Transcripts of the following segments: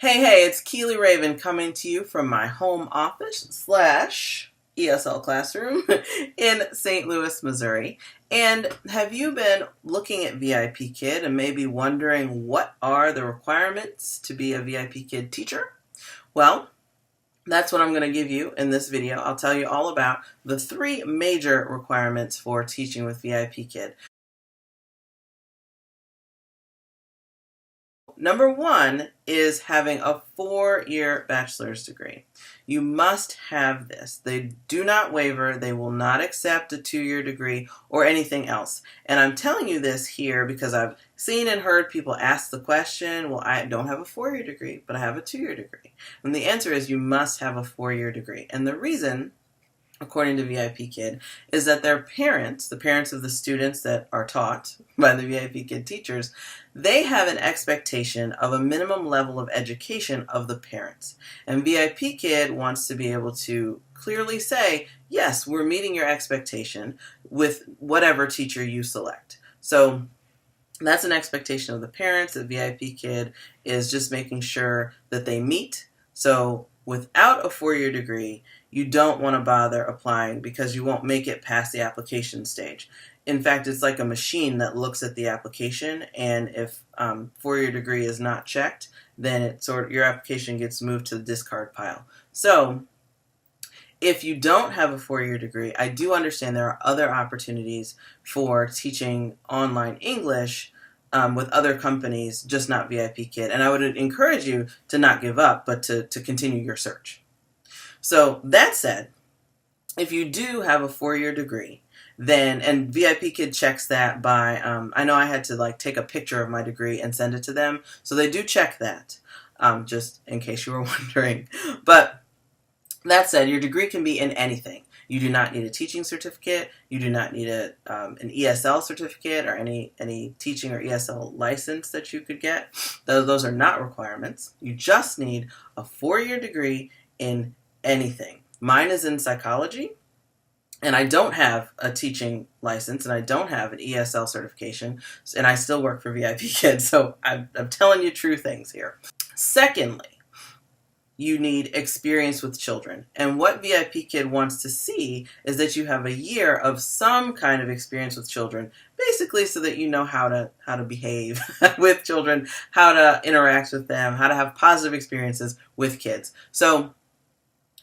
Hey, it's Keely Raven coming to you from my home office / ESL classroom in St. Louis, Missouri. And have you been looking at VIPKid and maybe wondering what are the requirements to be a VIPKid teacher? Well, that's what I'm going to give you in this video. I'll tell you all about the 3 major requirements for teaching with VIPKid. Number 1 is having a 4-year bachelor's degree. You must have this. They do not waiver. They will not accept a 2-year degree or anything else. And I'm telling you this here because I've seen and heard people ask the question, well, I don't have a 4-year degree, but I have a 2-year degree. And the answer is you must have a 4-year degree. And the reason, according to VIPKid, is that their parents, the parents of the students that are taught by the VIPKid teachers, they have an expectation of a minimum level of education of the parents. And VIPKid wants to be able to clearly say, yes, we're meeting your expectation with whatever teacher you select. So that's an expectation of the parents that VIPKid is just making sure that they meet. So without a 4-year degree, you don't want to bother applying because you won't make it past the application stage. In fact, it's like a machine that looks at the application, and if 4-year degree is not checked, then your application gets moved to the discard pile. So if you don't have a 4-year degree, I do understand there are other opportunities for teaching online English with other companies, just not VIPKid. And I would encourage you to not give up, but to continue your search. So that said, if you do have a 4-year degree, then, and VIPKid checks that by, I know I had to take a picture of my degree and send it to them, so they do check that, just in case you were wondering. But that said, your degree can be in anything. You do not need a teaching certificate. You do not need an ESL certificate or any teaching or ESL license that you could get. Those are not requirements. You just need a 4-year degree in anything. Mine is in psychology, and I don't have a teaching license, and I don't have an ESL certification, and I still work for VIPKid, so I'm telling you true things here. Secondly, you need experience with children. And what VIPKid wants to see is that you have a year of some kind of experience with children, basically so that you know how to behave with children, how to interact with them, how to have positive experiences with kids. So,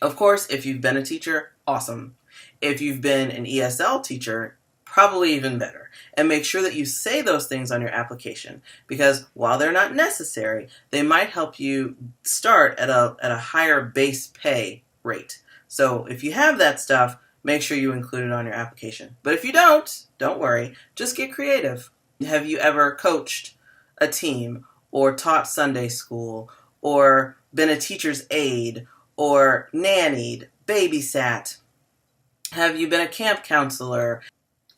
of course, if you've been a teacher, awesome. If you've been an ESL teacher, probably even better. And make sure that you say those things on your application, because while they're not necessary, they might help you start at a higher base pay rate. So if you have that stuff, make sure you include it on your application. But if you don't worry, just get creative. Have you ever coached a team or taught Sunday school or been a teacher's aide or nannied, babysat? Have you been a camp counselor?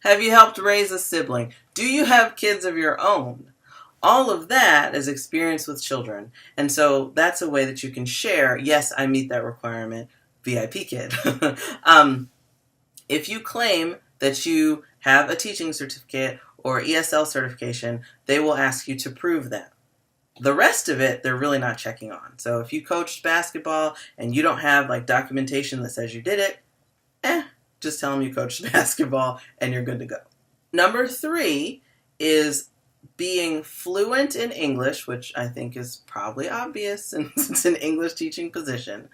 Have you helped raise a sibling? Do you have kids of your own? All of that is experience with children. And so that's a way that you can share, yes, I meet that requirement, VIPKid. If you claim that you have a teaching certificate or ESL certification, they will ask you to prove that. The rest of it, they're really not checking on. So if you coached basketball and you don't have documentation that says you did it, just tell them you coached basketball and you're good to go. Number 3 is being fluent in English, which I think is probably obvious since it's an English teaching position.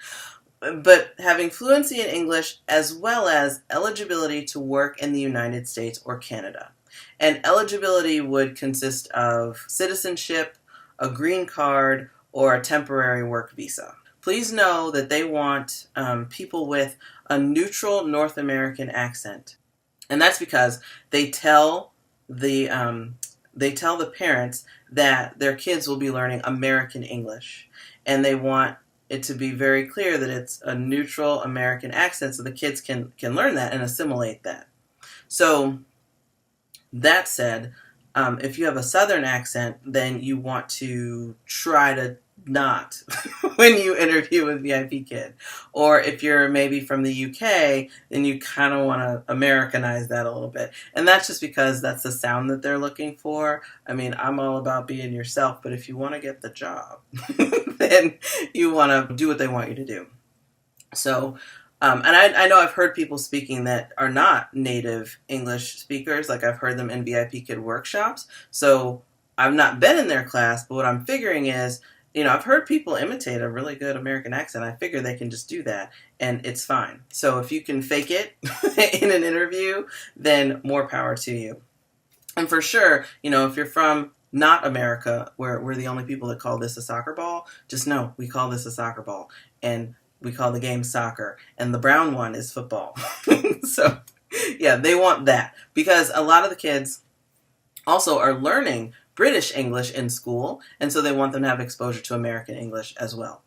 But having fluency in English as well as eligibility to work in the United States or Canada. And eligibility would consist of citizenship, a green card, or a temporary work visa. Please know that they want people with a neutral North American accent. And that's because they tell the parents that their kids will be learning American English. And they want it to be very clear that it's a neutral American accent so the kids can learn that and assimilate that. So that said, If you have a Southern accent, then you want to try to not when you interview with VIPKID. Or if you're maybe from the UK, then you kind of want to Americanize that a little bit. And that's just because that's the sound that they're looking for. I mean, I'm all about being yourself, but if you want to get the job, then you want to do what they want you to do. So, and I know I've heard people speaking that are not native English speakers. Like I've heard them in VIPKID workshops. So I've not been in their class, but what I'm figuring is, I've heard people imitate a really good American accent. I figure they can just do that and it's fine. So if you can fake it in an interview, then more power to you. And for sure, if you're from not America, where we're the only people that call this a soccer ball, just know we call this a soccer ball. And we call the game soccer. And the brown one is football. So, yeah, they want that. Because a lot of the kids also are learning British English in school, and so they want them to have exposure to American English as well.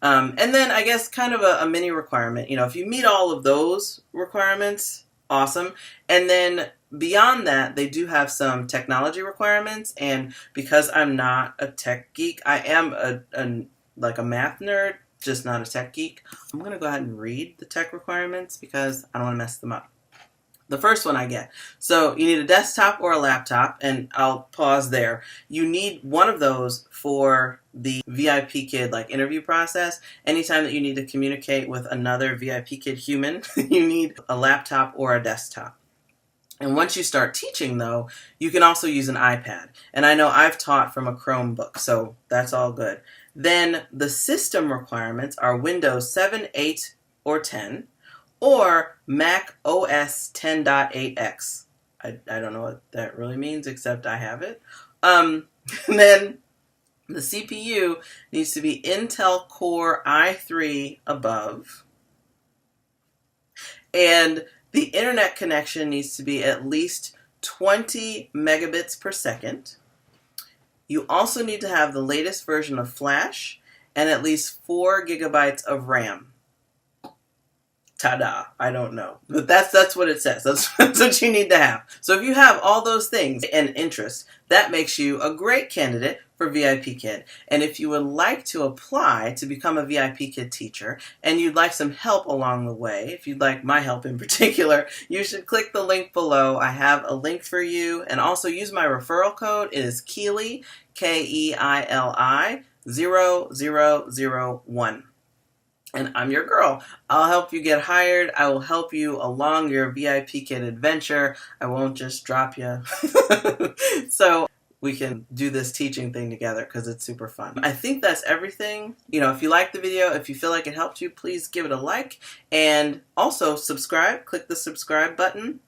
And then I guess kind of a mini requirement, if you meet all of those requirements, awesome. And then beyond that, they do have some technology requirements, and because I'm not a tech geek, I am a math nerd, just not a tech geek. I'm going to go ahead and read the tech requirements because I don't want to mess them up. The first one I get. So you need a desktop or a laptop, and I'll pause there. You need one of those for the VIPKID interview process. Anytime that you need to communicate with another VIPKID human, you need a laptop or a desktop. And once you start teaching, though, you can also use an iPad. And I know I've taught from a Chromebook, so that's all good. Then the system requirements are Windows 7, 8, or 10. Or Mac OS 10.8x. I don't know what that really means, except I have it. And then the CPU needs to be Intel Core i3 above. And the internet connection needs to be at least 20 megabits per second. You also need to have the latest version of Flash and at least 4 gigabytes of RAM. Ta-da, I don't know. But that's what it says. That's what you need to have. So if you have all those things and interests, that makes you a great candidate for VIPKID. And if you would like to apply to become a VIPKID teacher and you'd like some help along the way, if you'd like my help in particular, you should click the link below. I have a link for you, and also use my referral code. It is Keili, Keili 0001. And I'm your girl. I'll help you get hired. I will help you along your VIPKID adventure. I won't just drop you. So we can do this teaching thing together because it's super fun. I think that's everything. If you like the video, if you feel like it helped you, please give it a like. And also subscribe. Click the subscribe button.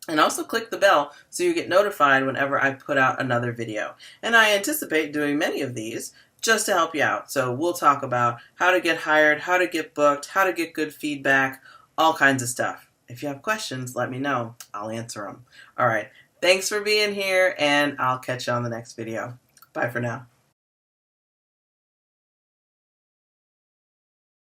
And also click the bell so you get notified whenever I put out another video. And I anticipate doing many of these just to help you out. So we'll talk about how to get hired, how to get booked, how to get good feedback, all kinds of stuff. If you have questions, let me know. I'll answer them. All right. Thanks for being here, and I'll catch you on the next video. Bye for now.